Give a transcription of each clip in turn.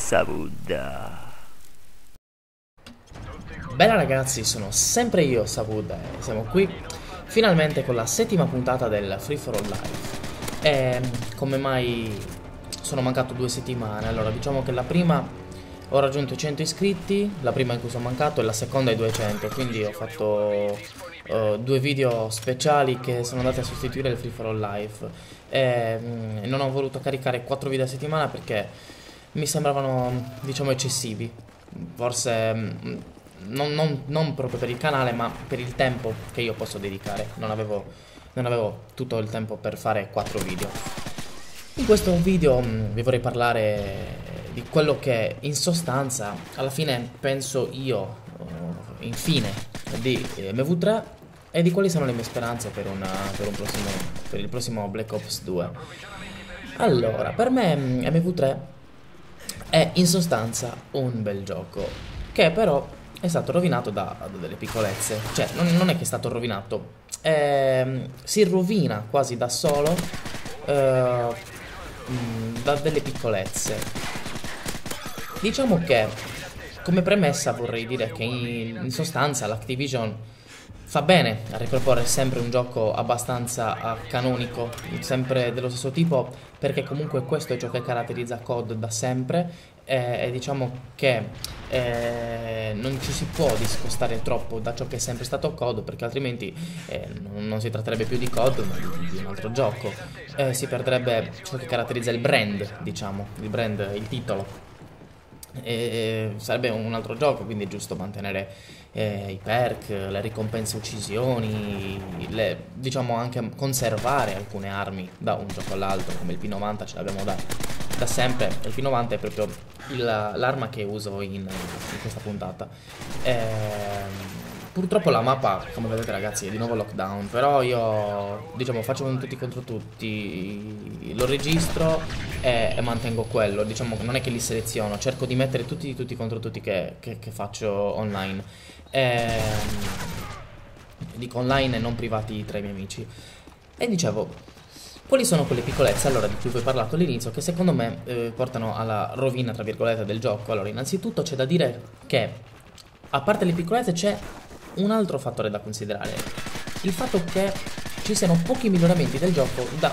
Savud. Bella ragazzi, sono sempre io, Savud, e siamo qui finalmente con la settima puntata del Free for All Live. E come mai sono mancato 2 settimane? Allora, diciamo che la prima ho raggiunto i 100 iscritti, la prima in cui sono mancato, e la seconda i 200, quindi ho fatto 2 video speciali che sono andati a sostituire il Free for All Live. Non ho voluto caricare 4 video a settimana perché mi sembravano, diciamo, eccessivi. Forse non proprio per il canale, ma per il tempo che io posso dedicare. Non avevo tutto il tempo per fare 4 video. In questo video vi vorrei parlare di quello che in sostanza alla fine penso io, infine, di MV3 e di quali sono le mie speranze per il prossimo Black Ops 2. Allora, per me MV3 è in sostanza un bel gioco che però è stato rovinato da delle piccolezze. Cioè, non è che è stato rovinato, si rovina quasi da solo da delle piccolezze. Diciamo che come premessa vorrei dire che in sostanza l'Activision fa bene a riproporre sempre un gioco abbastanza canonico, sempre dello stesso tipo, perché comunque questo è ciò che caratterizza COD da sempre, e diciamo che non ci si può discostare troppo da ciò che è sempre stato COD, perché altrimenti non si tratterebbe più di COD ma di un altro gioco. Si perderebbe ciò che caratterizza il brand, diciamo, il titolo. Sarebbe un altro gioco, quindi è giusto mantenere i perk, le ricompense uccisioni, diciamo anche conservare alcune armi da un gioco all'altro, come il P90 ce l'abbiamo da sempre. Il P90 è proprio l'arma che uso in questa puntata. Purtroppo la mappa, come vedete ragazzi, è di nuovo lockdown, però io, diciamo, faccio un tutti contro tutti, lo registro e mantengo quello. Diciamo che non è che li seleziono, cerco di mettere tutti contro tutti che faccio online. Dico online e non privati tra i miei amici. E dicevo, quali sono quelle piccolezze, allora, di cui vi ho parlato all'inizio, che secondo me portano alla rovina, tra virgolette, del gioco? Allora, innanzitutto c'è da dire che, a parte le piccolezze, c'è un altro fattore da considerare: il fatto che ci siano pochi miglioramenti del gioco da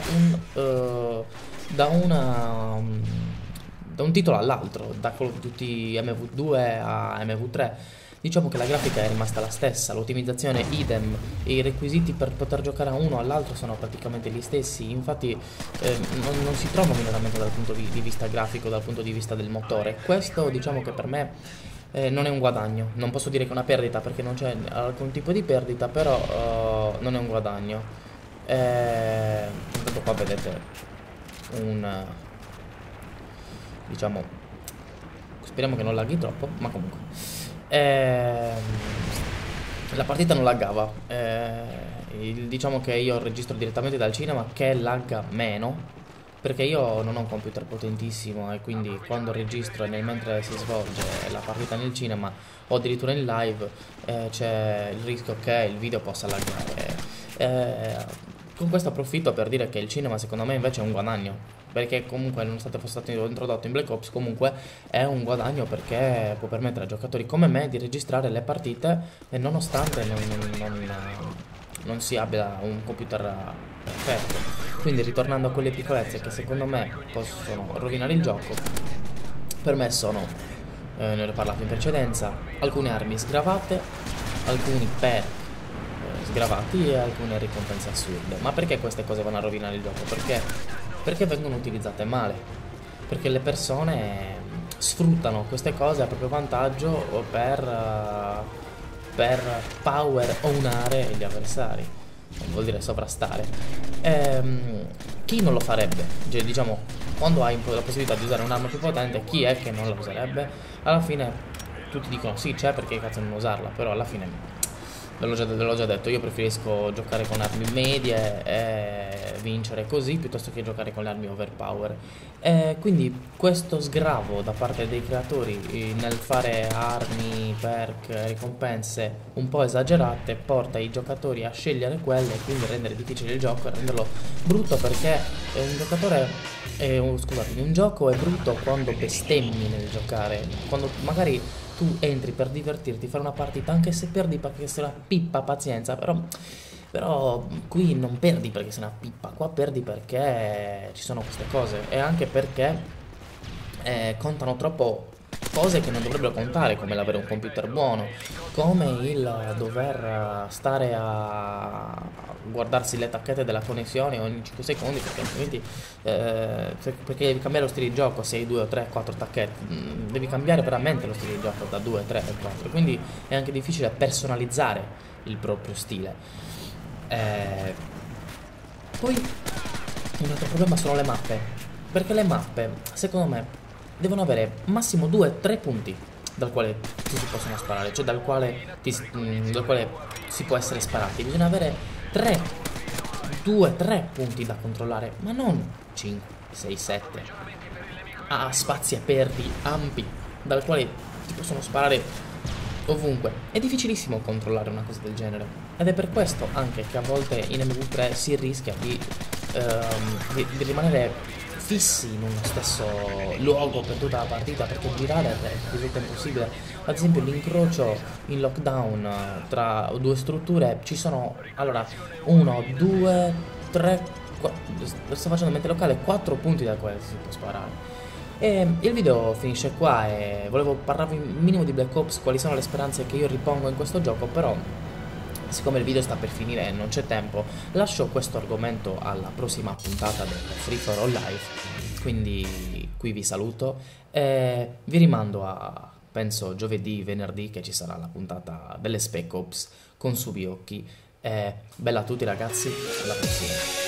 un titolo all'altro, da Call of Duty MV2 a MV3. Diciamo che la grafica è rimasta la stessa, l'ottimizzazione idem, e i requisiti per poter giocare a uno o all'altro sono praticamente gli stessi. Infatti non si trova un miglioramento dal punto di vista grafico, dal punto di vista del motore. Questo, diciamo che per me non è un guadagno. Non posso dire che è una perdita, perché non c'è alcun tipo di perdita, però non è un guadagno. Intanto qua vedete diciamo, speriamo che non laghi troppo, ma comunque la partita non laggava. Diciamo che io registro direttamente dal cinema, che lagga meno, perché io non ho un computer potentissimo, e quindi quando registro e mentre si svolge la partita nel cinema o addirittura in live c'è il rischio che il video possa laggare. Con questo approfitto per dire che il cinema secondo me invece è un guadagno, perché comunque, nonostante fosse stato introdotto in Black Ops, comunque è un guadagno, perché può permettere a giocatori come me di registrare le partite e nonostante non si abbia un computer perfetto. Quindi, ritornando a quelle piccolezze che secondo me possono rovinare il gioco, per me sono, ne ho parlato in precedenza, alcune armi sgravate, alcuni perk sgravati e alcune ricompense assurde. Ma perché queste cose vanno a rovinare il gioco? Perché vengono utilizzate male, perché le persone sfruttano queste cose a proprio vantaggio per power ownare gli avversari, vuol dire sovrastare. Chi non lo farebbe? Cioè, diciamo, quando hai la possibilità di usare un'arma più potente, chi è che non la userebbe? Alla fine tutti dicono sì, c'è, perché cazzo non usarla, però alla fine ve l'ho già detto, io preferisco giocare con armi medie e vincere così, piuttosto che giocare con le armi overpower. Quindi questo sgravo da parte dei creatori nel fare armi, perk, ricompense un po' esagerate porta i giocatori a scegliere quelle, e quindi rendere difficile il gioco e renderlo brutto, perché un giocatore, scusatemi, un gioco è brutto quando bestemmi nel giocare, quando magari tu entri per divertirti, fare una partita, anche se perdi perché sei una pippa, pazienza, però qui non perdi perché sei una pippa, qua perdi perché ci sono queste cose e anche perché contano troppo cose che non dovrebbero contare, come l'avere un computer buono, come il dover stare a guardarsi le tacchette della connessione ogni 5 secondi, perché altrimenti perché devi cambiare lo stile di gioco, se hai 2 o 3, 4 tacchette, devi cambiare veramente lo stile di gioco da 2, 3 e 4, quindi è anche difficile personalizzare il proprio stile. Eh, Poi un altro problema sono le mappe, perché le mappe, secondo me, devono avere massimo 2-3 punti dal quale ti si possono sparare, cioè dal quale si può essere sparati. Bisogna avere 3, 2-3 punti da controllare, ma non 5, 6, 7. Ha spazi aperti, ampi, dal quale ti possono sparare ovunque. È difficilissimo controllare una cosa del genere. Ed è per questo anche che a volte in MV3 si rischia di rimanere fissi in uno stesso luogo per tutta la partita, perché girare risulta impossibile. Ad esempio l'incrocio in lockdown tra due strutture, ci sono allora 1, 2, 3, sto facendo mente locale, 4 punti da quali si può sparare. E il video finisce qua e volevo parlarvi un minimo di Black Ops, quali sono le speranze che io ripongo in questo gioco, però siccome il video sta per finire e non c'è tempo, lascio questo argomento alla prossima puntata del Free for All Live, quindi qui vi saluto e vi rimando a, penso, giovedì, venerdì, che ci sarà la puntata delle Spec Ops con Subiocchi. Bella a tutti ragazzi, alla prossima.